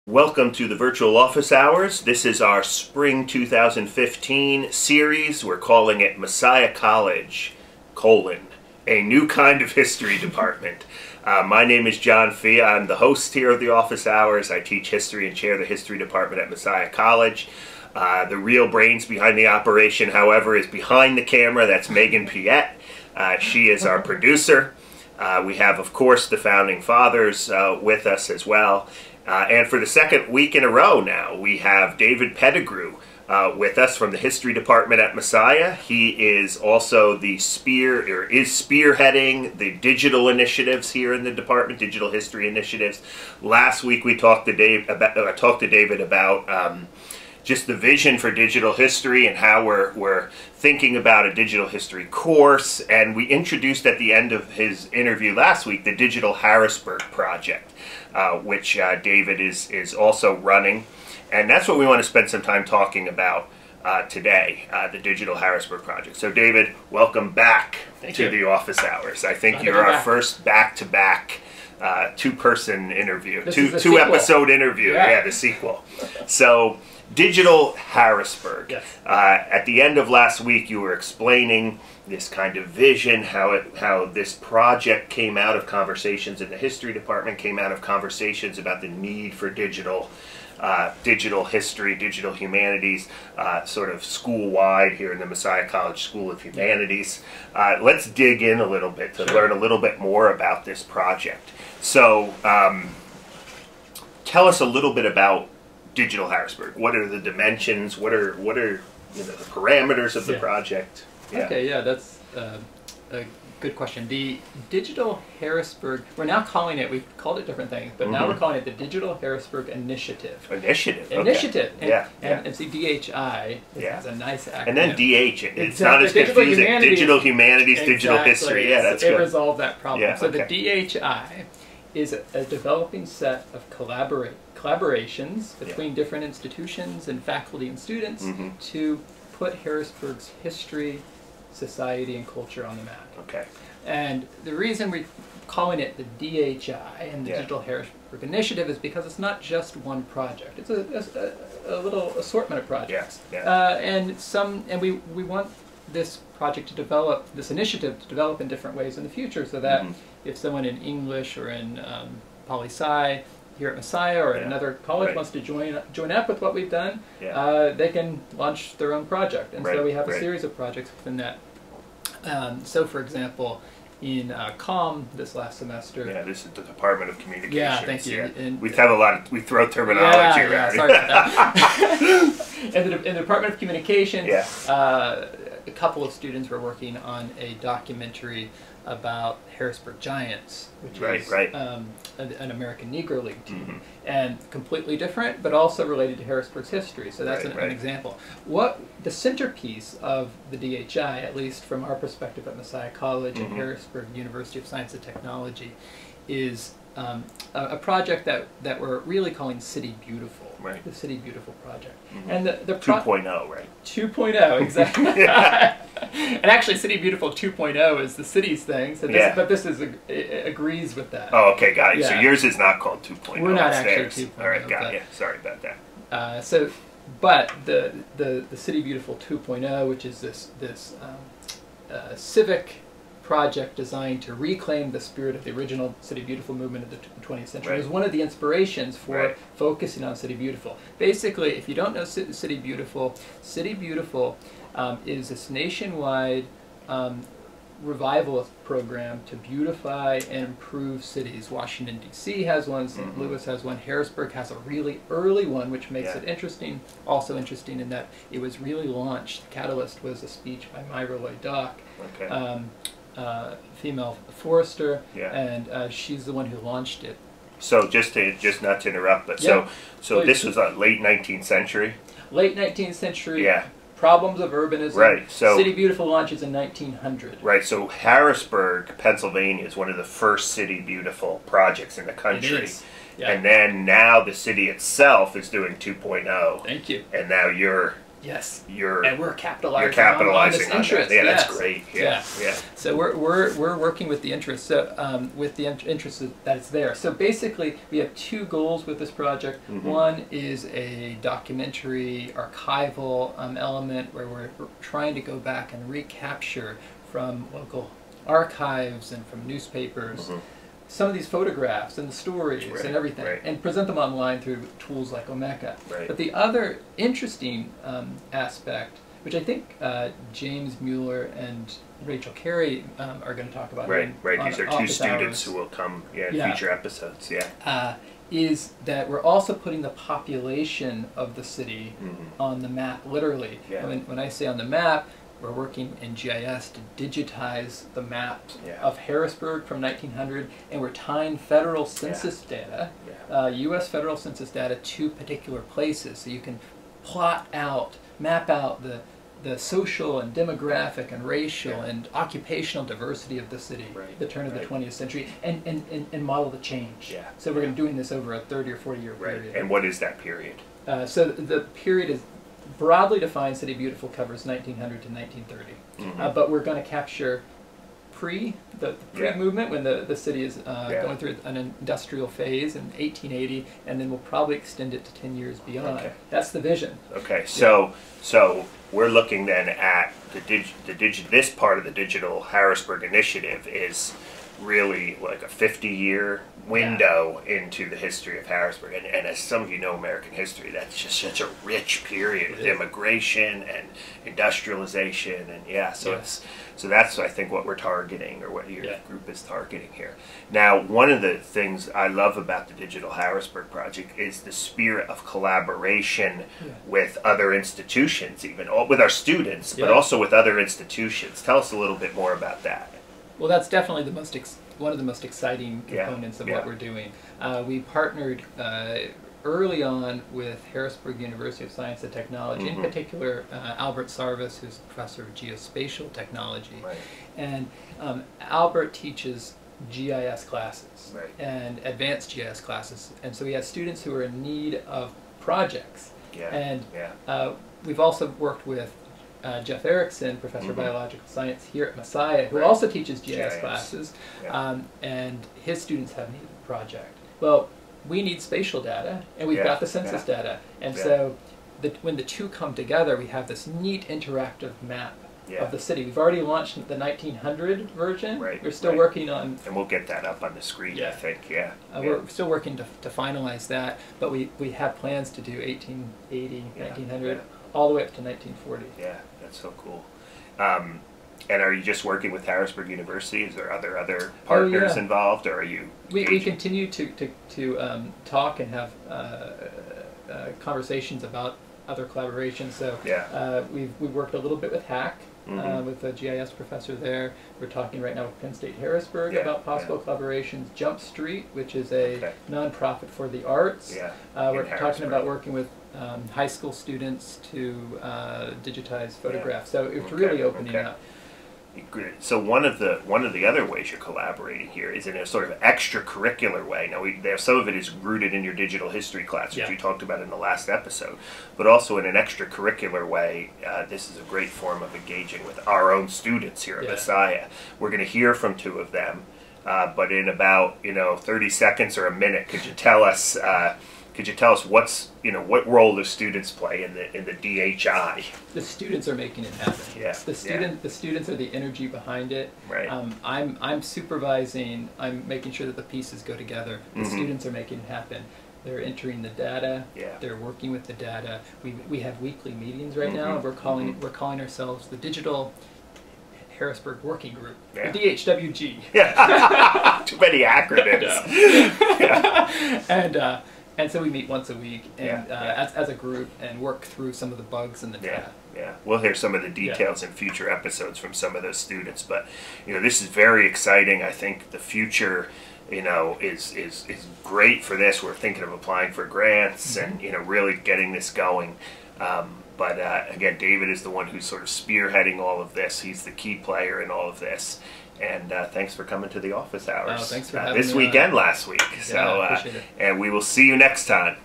Welcome to the Virtual Office Hours. This is our Spring 2015 series. We're calling it Messiah College, a new kind of history department. My name is John Fee. I'm the host here of the Office Hours. I teach history and chair the history department at Messiah College. The real brains behind the operation, however, is behind the camera. That's Megan Piette. She is our producer. We have, of course, the Founding Fathers with us as well. And for the second week in a row now, we have David Pettegrew with us from the History Department at Messiah. He is also is spearheading the digital initiatives here in the department, digital history initiatives. Last week we talked to David about just the vision for digital history and how we're thinking about a digital history course. And we introduced at the end of his interview last week the Digital Harrisburg Project, which David is also running. And that's what we want to spend some time talking about today, the Digital Harrisburg Project. So David, welcome back to the Office Hours. I think you're our first back-to-back two-person interview, two-episode interview. Yeah, the sequel. So Digital Harrisburg. Yes. At the end of last week, you were explaining this kind of vision, how this project came out of conversations in the history department, came out of conversations about the need for digital history, digital humanities, sort of school-wide here in the Messiah College School of Humanities. Let's dig in a little bit to learn a little bit more about this project. So, tell us a little bit about Digital Harrisburg. What are the dimensions? What are the parameters of the project? Yeah. Okay, that's a good question. The Digital Harrisburg, we're now calling it, we've called it different things, but now we're calling it the Digital Harrisburg Initiative. Initiative. And see, DHI has a nice acronym. And then DH, it's not as confusing. Digital Humanities, Digital History. Yeah, that's good. It resolved that problem. Yeah, so the DHI is a developing set of collaborations between different institutions and faculty and students to put Harrisburg's history, society, and culture on the map. Okay. And the reason we're calling it the DHI and the Digital Harrisburg Initiative is because it's not just one project. It's a little assortment of projects. And we want this project to develop, this initiative to develop in different ways in the future, so that if someone in English or in poli-sci here at Messiah or at another college wants to join up with what we've done, they can launch their own project. And so we have a series of projects within that. So for example, in COM this last semester. Yeah, this is the Department of Communications. Yeah, thank you. We throw terminology around. Sorry about that. in the Department of Communications, a couple of students were working on a documentary about Harrisburg Giants, which is an American Negro League team, and completely different, but also related to Harrisburg's history. So that's an example. What the centerpiece of the DHI, at least from our perspective at Messiah College and Harrisburg University of Science and Technology, is a project that we're really calling City Beautiful. Right. The City Beautiful project. And the 2.0, right? 2.0, exactly. And actually City Beautiful 2.0 is the city's thing, so this, but this agrees with that. Oh, okay, got it. So yours is not called 2.0. We're not actually 2.0. All right, got it. Sorry about that. But the City Beautiful 2.0, which is this civic project designed to reclaim the spirit of the original City Beautiful movement of the 20th century. It was one of the inspirations for focusing on City Beautiful. Basically, if you don't know City Beautiful is this nationwide revivalist program to beautify and improve cities. Washington, D.C. has one, St. Louis has one, Harrisburg has a really early one, which makes it interesting, also interesting in that it was really launched. The catalyst was a speech by Myra Lloyd-Dock, female forester, and she's the one who launched it. So just not to interrupt, but so this was late 19th century? Late 19th century. Yeah. Problems of urbanism. Right. So City Beautiful launches in 1900. Right. So Harrisburg, Pennsylvania, is one of the first City Beautiful projects in the country. It is. Yeah. And then now the city itself is doing 2.0. Thank you. And now you're Yes. You're capitalizing on this that. interest. Yeah, yes. that's great. Yeah. So we're working with the interest. So with the interest that it's there. So basically, we have two goals with this project. One is a documentary archival element where we're trying to go back and recapture from local archives and from newspapers some of these photographs and the stories and everything, and present them online through tools like Omeka. But the other interesting aspect, which I think James Mueller and Rachel Carey are going to talk about. These are two students who will come in future episodes. Is that we're also putting the population of the city on the map, literally. When I say on the map, we're working in GIS to digitize the map of Harrisburg from 1900, and we're tying federal census data, U.S. federal census data, to particular places. So you can map out the social and demographic and racial and occupational diversity of the city at the turn of the 20th century, and model the change. So we're doing this over a 30 or 40 year period. And what is that period? So the period is broadly defined. City Beautiful covers 1900 to 1930, but we're going to capture the pre-movement, when the city is going through an industrial phase in 1880, and then we'll probably extend it to 10 years beyond. That's the vision. So we're looking then at this part of the Digital Harrisburg Initiative is really like a 50-year window into the history of Harrisburg, and as some of you know American history, that's just such a rich period of immigration and industrialization, and so that's I think what we're targeting, or what your group is targeting here. Now, one of the things I love about the Digital Harrisburg project is the spirit of collaboration with other institutions, even with our students, but also with other institutions. Tell us a little bit more about that. Well, that's definitely one of the most exciting components of what we're doing. We partnered early on with Harrisburg University of Science and Technology, in particular Albert Sarvis, who's a professor of geospatial technology. And Albert teaches GIS classes and advanced GIS classes, and so we have students who are in need of projects. And we've also worked with Jeff Erickson, professor of biological science here at Messiah, who also teaches GIS classes, and his students have needed a project. Well, we need spatial data, and we've got the census data, and so when the two come together, we have this neat interactive map of the city. We've already launched the 1900 version. We're still working on... And we'll get that up on the screen, I think, We're still working to finalize that, but we have plans to do 1880, 1900, all the way up to 1940. That's so cool. And are you just working with Harrisburg University? Is there other partners involved, or are you? We continue to talk and have conversations about other collaborations. So we've worked a little bit with HAC, with a GIS professor there. We're talking right now with Penn State Harrisburg about possible collaborations. Jump Street, which is a nonprofit for the arts. We're talking about working with high school students to digitize photographs. So it's really opening up. So one of the other ways you're collaborating here is in a sort of extracurricular way. Now, some of it is rooted in your digital history class, which we talked about in the last episode, but also in an extracurricular way. This is a great form of engaging with our own students here at Messiah. We're going to hear from two of them, but in about 30 seconds or a minute, could you tell us what role the students play in the DHI? The students are making it happen. The students are the energy behind it. I'm supervising. I'm making sure that the pieces go together. The students are making it happen. They're entering the data. They're working with the data. We have weekly meetings right now. And we're calling ourselves the Digital Harrisburg Working Group, the DHWG. Too many acronyms. And so we meet once a week, and as a group, and work through some of the bugs in the data. We'll hear some of the details in future episodes from some of those students. But this is very exciting. I think the future, is great for this. We're thinking of applying for grants and really getting this going. But again, David is the one who's sort of spearheading all of this. He's the key player in all of this. And thanks for coming to the office hours. Thanks for having me this week and last week. So, appreciate it. And we will see you next time.